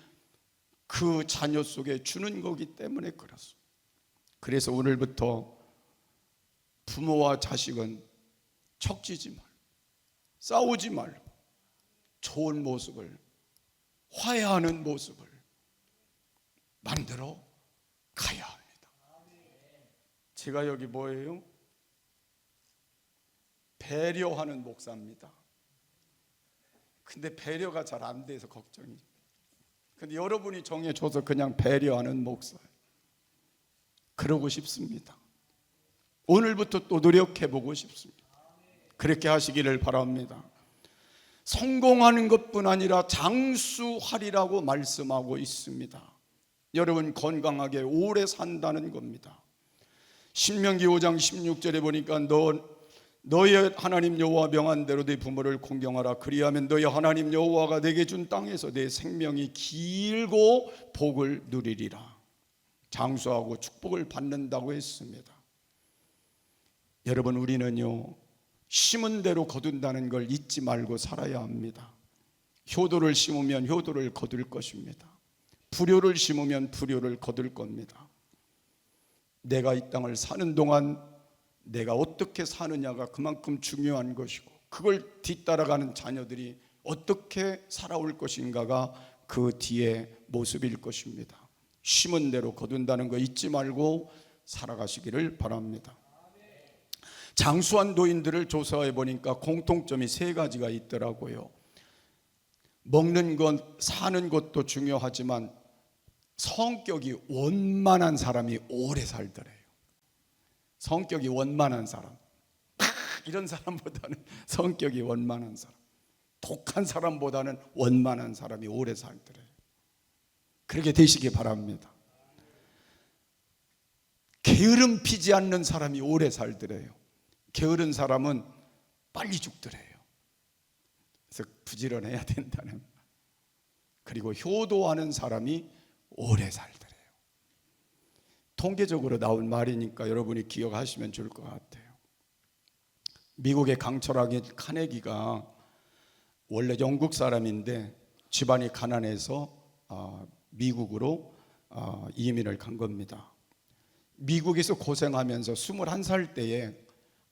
그 자녀 속에 주는 거기 때문에 그렇습니다. 그래서 오늘부터 부모와 자식은 척지지 말고 싸우지 말고 좋은 모습을, 화해하는 모습을 만들어 가야 합니다. 제가 여기 뭐예요? 배려하는 목사입니다. 근데 배려가 잘 안 돼서 걱정이. 근데 여러분이 정해줘서 그냥 배려하는 목사예요. 그러고 싶습니다. 오늘부터 또 노력해보고 싶습니다. 그렇게 하시기를 바랍니다. 성공하는 것뿐 아니라 장수하리라고 말씀하고 있습니다. 여러분 건강하게 오래 산다는 겁니다. 신명기 5장 16절에 보니까 너의 하나님 여호와 명한 대로 네 부모를 공경하라. 그리하면 너의 하나님 여호와가 내게 준 땅에서 내 생명이 길고 복을 누리리라. 장수하고 축복을 받는다고 했습니다. 여러분 우리는요 심은 대로 거둔다는 걸 잊지 말고 살아야 합니다. 효도를 심으면 효도를 거둘 것입니다. 불효를 심으면 불효를 거둘 겁니다. 내가 이 땅을 사는 동안 내가 어떻게 사느냐가 그만큼 중요한 것이고, 그걸 뒤따라가는 자녀들이 어떻게 살아올 것인가가 그 뒤의 모습일 것입니다. 심은 대로 거둔다는 거 잊지 말고 살아가시기를 바랍니다. 장수한 노인들을 조사해 보니까 공통점이 3가지가 있더라고요. 먹는 것, 사는 것도 중요하지만 성격이 원만한 사람이 오래 살더래요. 성격이 원만한 사람, 이런 사람보다는 성격이 원만한 사람, 독한 사람보다는 원만한 사람이 오래 살더래요. 그렇게 되시기 바랍니다. 게으름 피지 않는 사람이 오래 살더래요. 게으른 사람은 빨리 죽더래요. 그래서 부지런해야 된다는. 그리고 효도하는 사람이 오래 살더래요. 통계적으로 나온 말이니까 여러분이 기억하시면 좋을 것 같아요. 미국의 강철학인 카네기가 원래 영국 사람인데 집안이 가난해서 미국으로 이민을 간 겁니다. 미국에서 고생하면서 21살 때에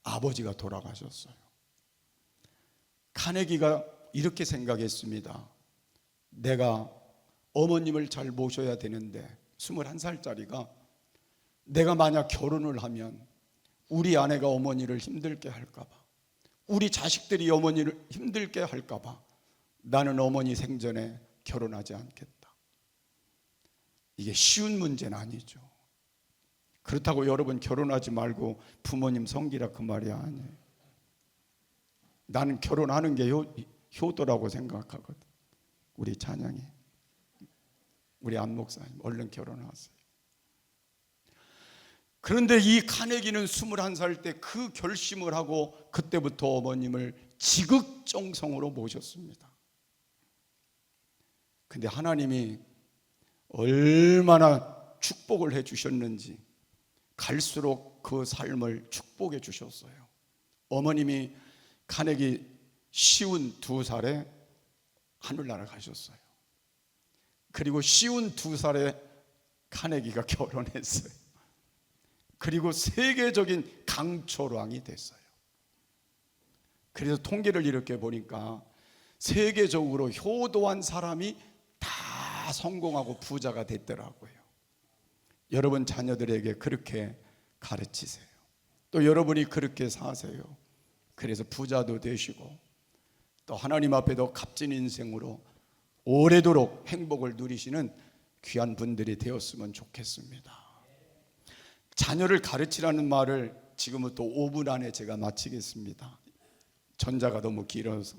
아버지가 돌아가셨어요. 카네기가 이렇게 생각했습니다. 내가 어머님을 잘 모셔야 되는데 21살짜리가 내가 만약 결혼을 하면 우리 아내가 어머니를 힘들게 할까 봐, 우리 자식들이 어머니를 힘들게 할까 봐 나는 어머니 생전에 결혼하지 않겠다. 이게 쉬운 문제는 아니죠. 그렇다고 여러분 결혼하지 말고 부모님 섬기라 그 말이 아니에요. 나는 결혼하는 게 효도라고 생각하거든. 우리 찬양이, 우리 안 목사님 얼른 결혼하세요. 그런데 이 카네기는 21살 때 그 결심을 하고 그때부터 어머님을 지극정성으로 모셨습니다. 근데 하나님이 얼마나 축복을 해 주셨는지 갈수록 그 삶을 축복해 주셨어요. 어머님이 카네기 52살에 하늘나라 가셨어요. 그리고 52살에 카네기가 결혼했어요. 그리고 세계적인 강철왕이 됐어요. 그래서 통계를 이렇게 보니까 세계적으로 효도한 사람이 다 성공하고 부자가 됐더라고요. 여러분 자녀들에게 그렇게 가르치세요. 또 여러분이 그렇게 사세요. 그래서 부자도 되시고 또 하나님 앞에도 값진 인생으로 오래도록 행복을 누리시는 귀한 분들이 되었으면 좋겠습니다. 자녀를 가르치라는 말을 지금부터 5분 안에 제가 마치겠습니다. 전자가 너무 길어서.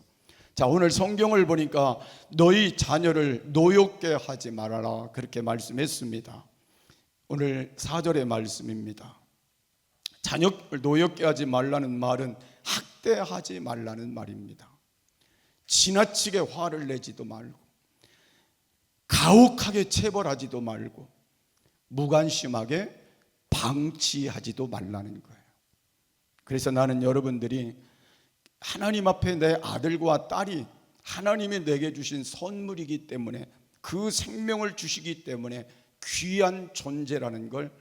자, 오늘 성경을 보니까 너희 자녀를 노엽게 하지 말아라 그렇게 말씀했습니다. 오늘 4절의 말씀입니다. 자녀를 노엽게 하지 말라는 말은 학대하지 말라는 말입니다. 지나치게 화를 내지도 말고 가혹하게 체벌하지도 말고 무관심하게 방치하지도 말라는 거예요. 그래서 나는 여러분들이 하나님 앞에 내 아들과 딸이 하나님이 내게 주신 선물이기 때문에, 그 생명을 주시기 때문에 귀한 존재라는 걸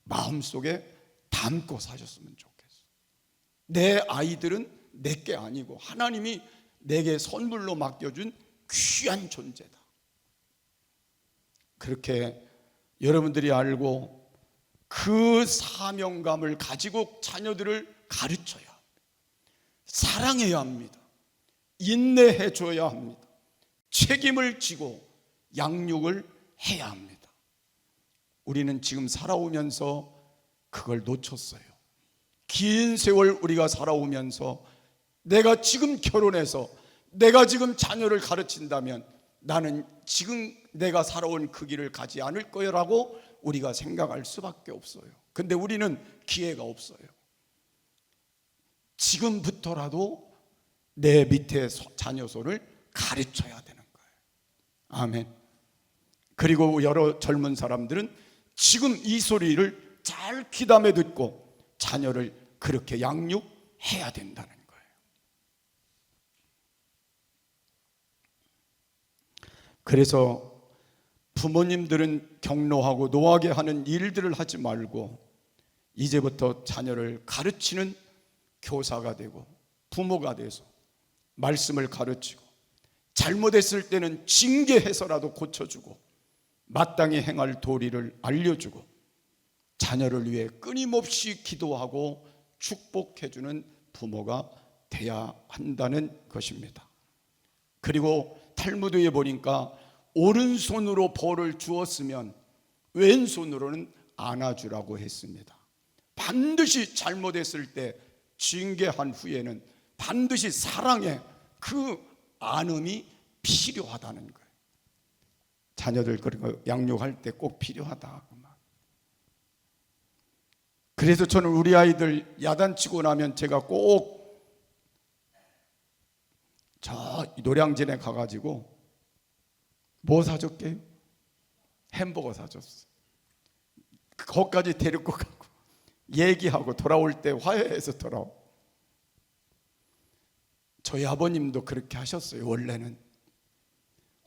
마음속에 담고 사셨으면 좋겠어요. 내 아이들은 내게 아니고 하나님이 내게 선물로 맡겨준 귀한 존재다. 그렇게 여러분들이 알고 그 사명감을 가지고 자녀들을 가르쳐야 합니다. 사랑해야 합니다. 인내해 줘야 합니다. 책임을 지고 양육을 해야 합니다. 우리는 지금 살아오면서 그걸 놓쳤어요. 긴 세월 우리가 살아오면서 내가 지금 결혼해서 내가 지금 자녀를 가르친다면 나는 지금 내가 살아온 그 길을 가지 않을 거라고 우리가 생각할 수밖에 없어요. 근데 우리는 기회가 없어요. 지금부터라도 내 밑에 자녀 손을 가르쳐야 되는 거예요. 아멘. 그리고 여러 젊은 사람들은 지금 이 소리를 잘 귀담아 듣고 자녀를 그렇게 양육해야 된다는 거예요. 그래서 부모님들은 격노하고 노하게 하는 일들을 하지 말고 이제부터 자녀를 가르치는 교사가 되고 부모가 돼서 말씀을 가르치고 잘못했을 때는 징계해서라도 고쳐주고 마땅히 행할 도리를 알려주고 자녀를 위해 끊임없이 기도하고 축복해주는 부모가 돼야 한다는 것입니다. 그리고 탈무드에 보니까 오른손으로 벌을 주었으면 왼손으로는 안아주라고 했습니다. 반드시 잘못했을 때 징계한 후에는 반드시 사랑의 그 안음이 필요하다는 거예요. 자녀들 그리고 양육할 때 꼭 필요하다. 그래서 저는 우리 아이들 야단치고 나면 제가 꼭 저 노량진에 가가지고 뭐 사줄게요? 햄버거 사줬어. 거기까지 데리고 가고 얘기하고 돌아올 때 화해해서 돌아오. 저희 아버님도 그렇게 하셨어요. 원래는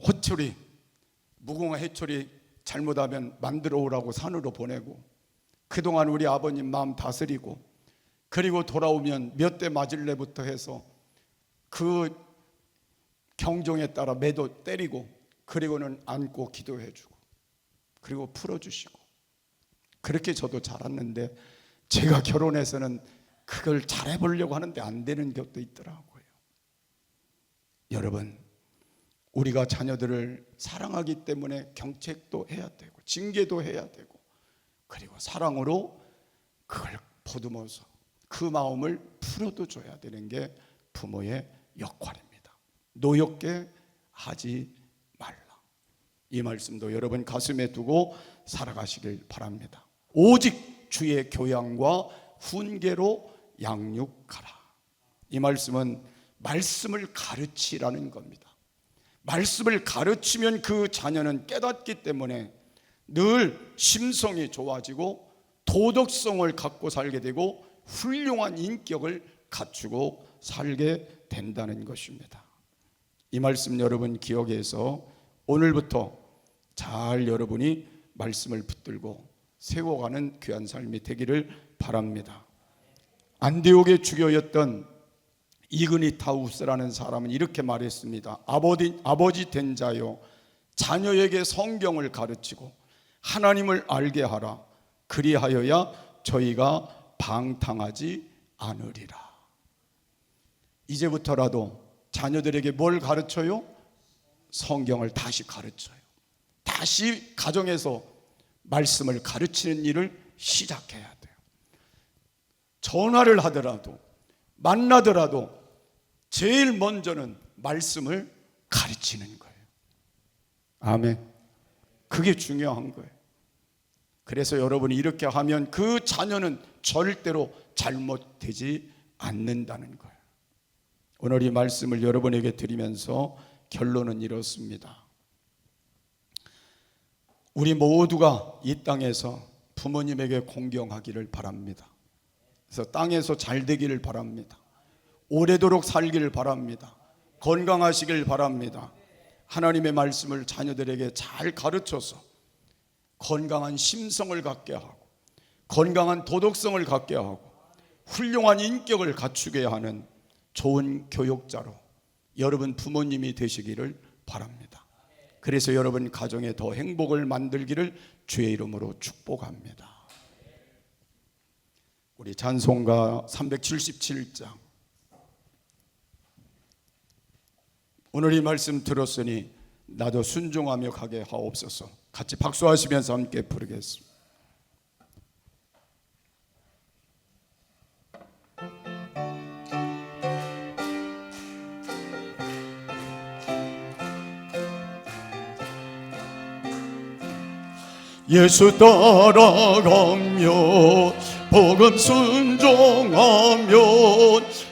호철이 무궁화 해철이 잘못하면 만들어 오라고 산으로 보내고 그동안 우리 아버님 마음 다스리고 그리고 돌아오면 몇 대 맞을래부터 해서 그 경종에 따라 매도 때리고 그리고는 안고 기도해주고 그리고 풀어주시고 그렇게 저도 자랐는데 제가 결혼해서는 그걸 잘해보려고 하는데 안 되는 것도 있더라고요. 여러분, 우리가 자녀들을 사랑하기 때문에 경책도 해야 되고 징계도 해야 되고 그리고 사랑으로 그걸 보듬어서 그 마음을 풀어도 줘야 되는 게 부모의 역할입니다. 노엽게 하지 말라. 이 말씀도 여러분 가슴에 두고 살아가시길 바랍니다. 오직 주의 교양과 훈계로 양육하라. 이 말씀은 말씀을 가르치라는 겁니다. 말씀을 가르치면 그 자녀는 깨닫기 때문에 늘 심성이 좋아지고 도덕성을 갖고 살게 되고 훌륭한 인격을 갖추고 살게 된다는 것입니다. 이 말씀 여러분 기억해서 오늘부터 잘 여러분이 말씀을 붙들고 세워가는 귀한 삶이 되기를 바랍니다. 안디옥의 주교였던 이그니타우스라는 사람은 이렇게 말했습니다. 아버지 된 자여, 자녀에게 성경을 가르치고 하나님을 알게 하라. 그리하여야 저희가 방탕하지 않으리라. 이제부터라도 자녀들에게 뭘 가르쳐요? 성경을 다시 가르쳐요. 다시 가정에서 말씀을 가르치는 일을 시작해야 돼요. 전화를 하더라도 만나더라도 제일 먼저는 말씀을 가르치는 거예요. 아멘. 그게 중요한 거예요. 그래서 여러분이 이렇게 하면 그 자녀는 절대로 잘못되지 않는다는 거예요. 오늘 이 말씀을 여러분에게 드리면서 결론은 이렇습니다. 우리 모두가 이 땅에서 부모님에게 공경하기를 바랍니다. 그래서 땅에서 잘 되기를 바랍니다. 오래도록 살기를 바랍니다. 건강하시길 바랍니다. 하나님의 말씀을 자녀들에게 잘 가르쳐서 건강한 심성을 갖게 하고 건강한 도덕성을 갖게 하고 훌륭한 인격을 갖추게 하는 좋은 교육자로 여러분 부모님이 되시기를 바랍니다. 그래서 여러분 가정에 더 행복을 만들기를 주의 이름으로 축복합니다. 우리 찬송가 377장, 오늘 이 말씀 들었으니 나도 순종하며 가게 하옵소서. 같이 박수하시면서 함께 부르겠습니다. 예수 따라가며 복음 순종하면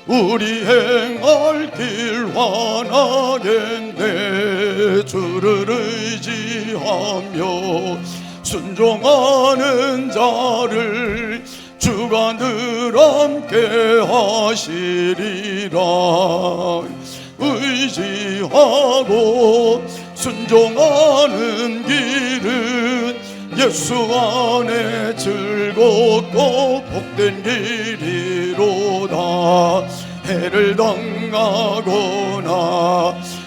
우리 행할 길 환하겠네. 주를 의지하며 순종하는 자를 주가 늘 함께 하시리라. 의지하고 순종하는 길은 예수 안에 즐겁고 복된 길이로다. 해를 당하거나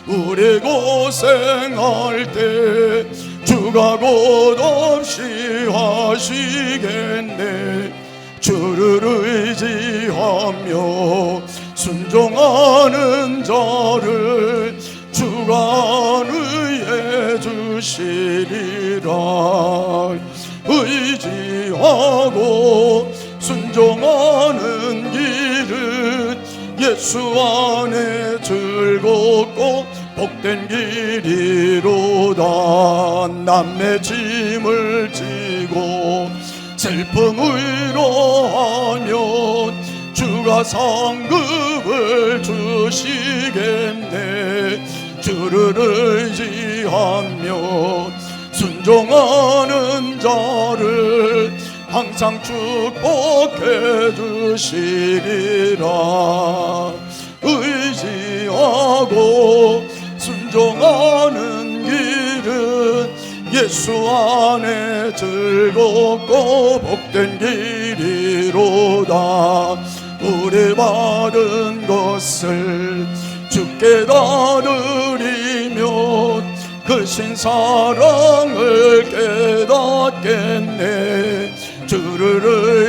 우리 고생할 때 주가 곧 없이 하시겠네. 주를 의지하며 순종하는 자를 주가 의해 주시리라. 의지하고 순종하는 길은 예수 안에 즐겁고 복된 길이로다. 남의 짐을 지고 슬픔으로 하면 주가 상급을 주시겠네. 주를 의지하며 순종하는 자를 항상 축복해 주시리라. 의지하고 순종하는 길은 예수 안에 즐겁고 복된 길이로다. 우리 받은 것을 주께 다 드리면 그 신사랑을 깨닫겠네. 주를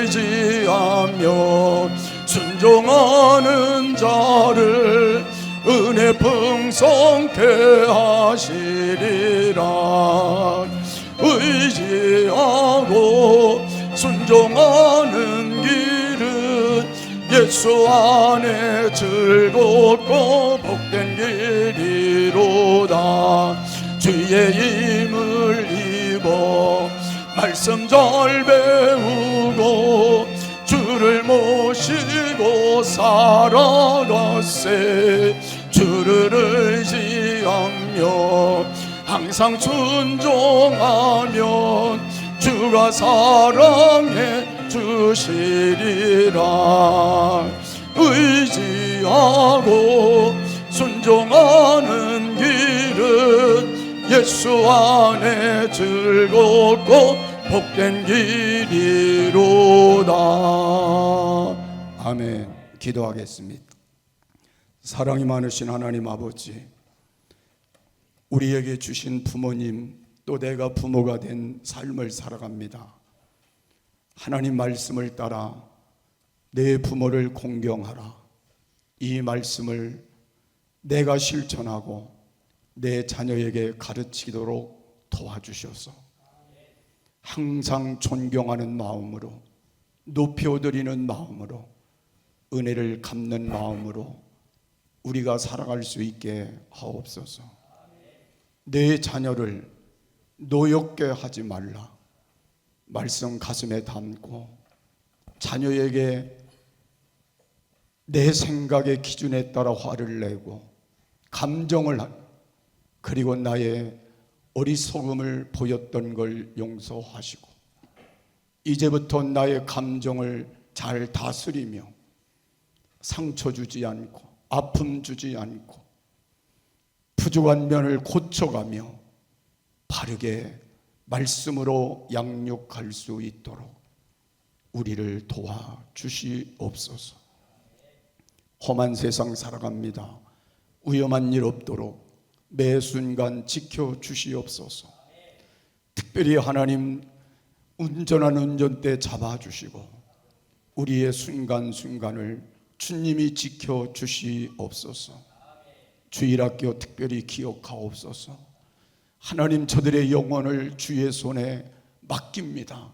의지하며 순종하는 자를 은혜 풍성케 하시리라. 의지하고 순종하는 길은 예수 안에 즐겁고 복된 길이로다. 주의 힘을 입어 말씀 잘 배우고 주를 모시고 살아가세. 주를 의지하며 항상 순종하면 주가 사랑해 주시리라. 의지하고 순종하는 길은 예수 안에 즐겁고 복된 길이로다. 아멘. 기도하겠습니다. 사랑이 많으신 하나님 아버지, 우리에게 주신 부모님, 또 내가 부모가 된 삶을 살아갑니다. 하나님 말씀을 따라 내 부모를 공경하라. 이 말씀을 내가 실천하고 내 자녀에게 가르치도록 도와주셔서 항상 존경하는 마음으로 높여드리는 마음으로, 은혜를 갚는 마음으로 우리가 살아갈 수 있게 하옵소서. 내 자녀를 노엽게 하지 말라. 말씀 가슴에 담고 자녀에게 내 생각의 기준에 따라 화를 내고 감정을 그리고 나의 어리석음을 보였던 걸 용서하시고 이제부터 나의 감정을 잘 다스리며 상처 주지 않고 아픔 주지 않고 부족한 면을 고쳐가며 바르게 말씀으로 양육할 수 있도록 우리를 도와주시옵소서. 험한 세상 살아갑니다. 위험한 일 없도록 매 순간 지켜주시옵소서. 특별히 하나님 운전하는 운전대 잡아주시고 우리의 순간순간을 주님이 지켜주시옵소서. 주일학교 특별히 기억하옵소서. 하나님 저들의 영혼을 주의 손에 맡깁니다.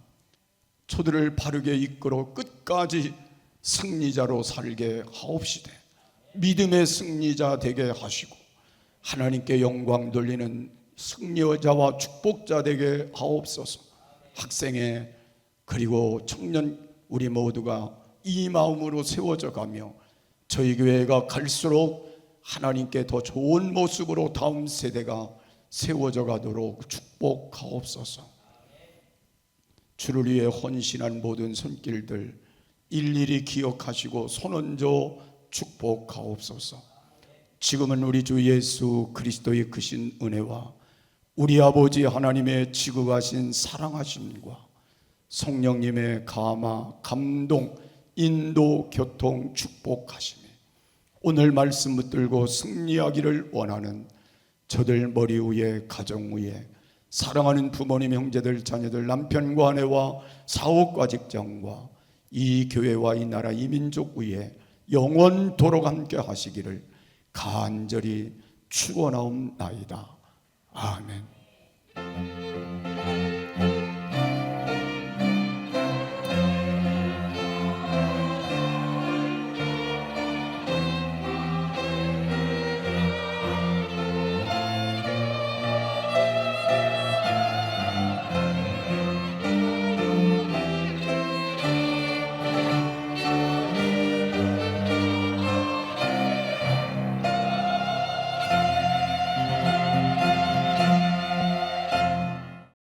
저들을 바르게 이끌어 끝까지 승리자로 살게 하옵시되 믿음의 승리자 되게 하시고 하나님께 영광 돌리는 승리자와 축복자 되게 하옵소서. 학생회 그리고 청년 우리 모두가 이 마음으로 세워져 가며 저희 교회가 갈수록 하나님께 더 좋은 모습으로 다음 세대가 세워져 가도록 축복하옵소서. 주를 위해 헌신한 모든 손길들 일일이 기억하시고 손얹어 축복하옵소서. 지금은 우리 주 예수 그리스도의 크신 은혜와 우리 아버지 하나님의 지극하신 사랑하심과 성령님의 감화, 감동, 인도, 교통, 축복하심에 오늘 말씀 붙들고 승리하기를 원하는 저들 머리 위에 가정 위에 사랑하는 부모님, 형제들, 자녀들, 남편과 아내와 사업과 직장과 이 교회와 이 나라 이 민족 위에 영원토록 함께 하시기를 간절히 축원하옵나이다. 아멘.